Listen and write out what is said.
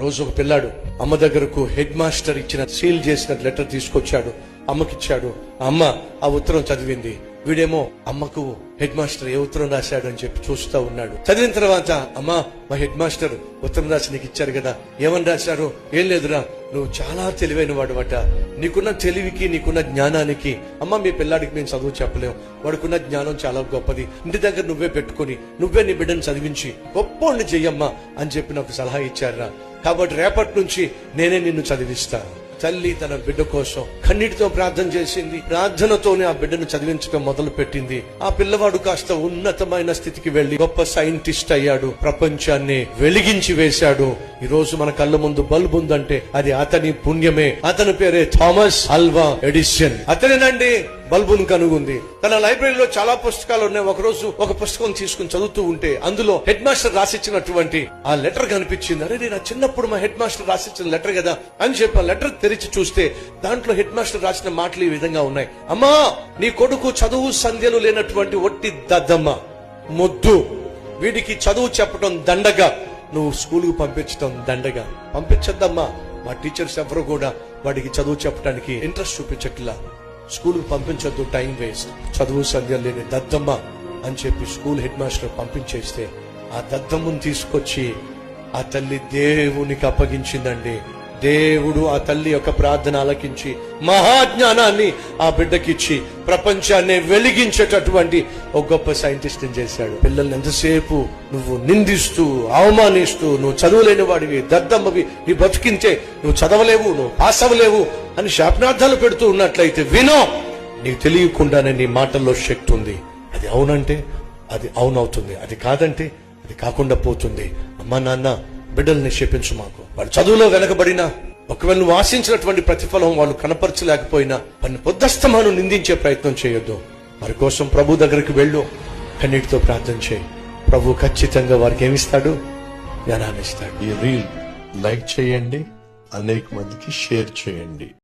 రోజు ఒక పిల్లాడు అమ్మ దగ్గరకు హెడ్ మాస్టర్ ఇచ్చిన సీల్ చేసిన లెటర్ తీసుకొచ్చాడు, అమ్మకిచ్చాడు. అమ్మ ఆ ఉత్తరం చదివింది. వీడేమో అమ్మకు హెడ్ మాస్టర్ ఏ ఉత్తరం రాశాడు అని చెప్పి చూస్తా ఉన్నాడు. చదివిన తర్వాత, అమ్మా మా హెడ్ మాస్టర్ ఉత్తరం రాసి నీకు ఇచ్చారు కదా, ఏమని రాశారు? ఏం లేదురా, నువ్వు చాలా తెలివైన వాడు అట. నీకున్న తెలివికి, నీకున్న జ్ఞానానికి అమ్మ మీ పిల్లాడికి మేము చదువు చెప్పలేము, వాడుకున్న జ్ఞానం చాలా గొప్పది. ఇంటి దగ్గర నువ్వే పెట్టుకుని నువ్వే నీ బిడ్డను చదివించి గొప్పోళ్ళని చెయ్యమ్మా అని చెప్పి నాకు సలహా ఇచ్చారా. కాబట్టి రేపటి నుంచి నేనే నిన్ను చదివిస్తా. తల్లి తన బిడ్డ కోసం కన్నీటితో ప్రార్థన చేసింది. ప్రార్థనతోనే ఆ బిడ్డను చదివించడం మొదలు పెట్టింది. ఆ పిల్లవాడు కాస్త ఉన్నతమైన స్థితికి వెళ్లి గొప్ప సైంటిస్ట్ అయ్యాడు, ప్రపంచాన్ని వెలిగించి వేశాడు. ఈ రోజు మన కళ్ళ ముందు బల్బు ఉందంటే అది అతని పుణ్యమే. అతని పేరే థామస్ ఆల్వా ఎడిసన్. అతనేనండి బల్బును కనుగొంది. తన లైబ్రరీలో చాలా పుస్తకాలు ఉన్నాయి. ఒకరోజు ఒక పుస్తకం తీసుకుని చదువుతూ ఉంటే అందులో హెడ్ మాస్టర్ రాసిచ్చినటువంటి ఆ లెటర్ కనిపించింది. అరే, నేను చిన్నప్పుడు మా హెడ్ మాస్టర్ రాసిచ్చిన లెటర్ కదా అని చెప్పి ఆ లెటర్ తెరిచి చూస్తే దాంట్లో హెడ్ మాస్టర్ రాసిన మాటలు ఈ విధంగా ఉన్నాయి. అమ్మా, నీ కొడుకు చదువు సంధ్యలు లేనటువంటి ఒట్టి దద్దమ్మ, మొద్దు. వీడికి చదువు చెప్పడం దండగా, నువ్వు స్కూలుకు పంపించడం దండగా. పంపించద్దమ్మా. మా టీచర్స్ ఎవరు కూడా వాడికి చదువు చెప్పడానికి ఇంట్రెస్ట్ చూపించట్లా. స్కూల్కి పంపించొద్దు, టైం వేస్ట్, చదువు సంధ్య లేని దద్దమ్మ అని చెప్పి స్కూల్ హెడ్ మాస్టర్ పంపించేస్తే ఆ దద్దమ్మను తీసుకొచ్చి ఆ తల్లి దేవునికి అప్పగించిందండి. దేవుడు ఆ తల్లి యొక్క ప్రార్థన ఆలకించి మహాజ్ఞానాన్ని ఆ బిడ్డకిచ్చి ప్రపంచాన్ని వెలిగించేటటువంటి ఒక గొప్ప సైంటిస్ట్ చేశాడు. పిల్లల్ని ఎంతసేపు నువ్వు నిందిస్తూ, అవమానిస్తూ, నువ్వు చదువులేని వాడివి, దద్దమ్మవి, నీ బతికింతే నువ్వు చదవలేవు, నువ్వు పాస్ అవ్వలేవు అని శాపనార్థాలు పెడుతూ ఉన్నట్లయితే వినో, నీకు తెలియకుండానే నీ మాటల్లో శక్తి ఉంది. అది అవునంటే అది అవునవుతుంది, అది కాదంటే అది కాకుండా పోతుంది. అమ్మా నాన్న, బిడ్డల్ని శపించు మాకు. వాళ్ళు చదువులో వెనకబడినా, ఒకవేళ నువ్వు ఆశించినటువంటి ప్రతిఫలం వాళ్ళు కనపరచలేకపోయినా వారిని పొద్దస్తమాను నిందించే ప్రయత్నం చేయొద్దు. వారి కోసం ప్రభు దగ్గరికి వెళ్ళు, కన్నీటితో ప్రార్థన చేయి. ప్రభు ఖచ్చితంగా వారికి ఏమిస్తాడు? జ్ఞానాన్ని ఇస్తాడు. ఈ రీల్ లైక్ చేయండి, అనేక మందికి షేర్ చేయండి.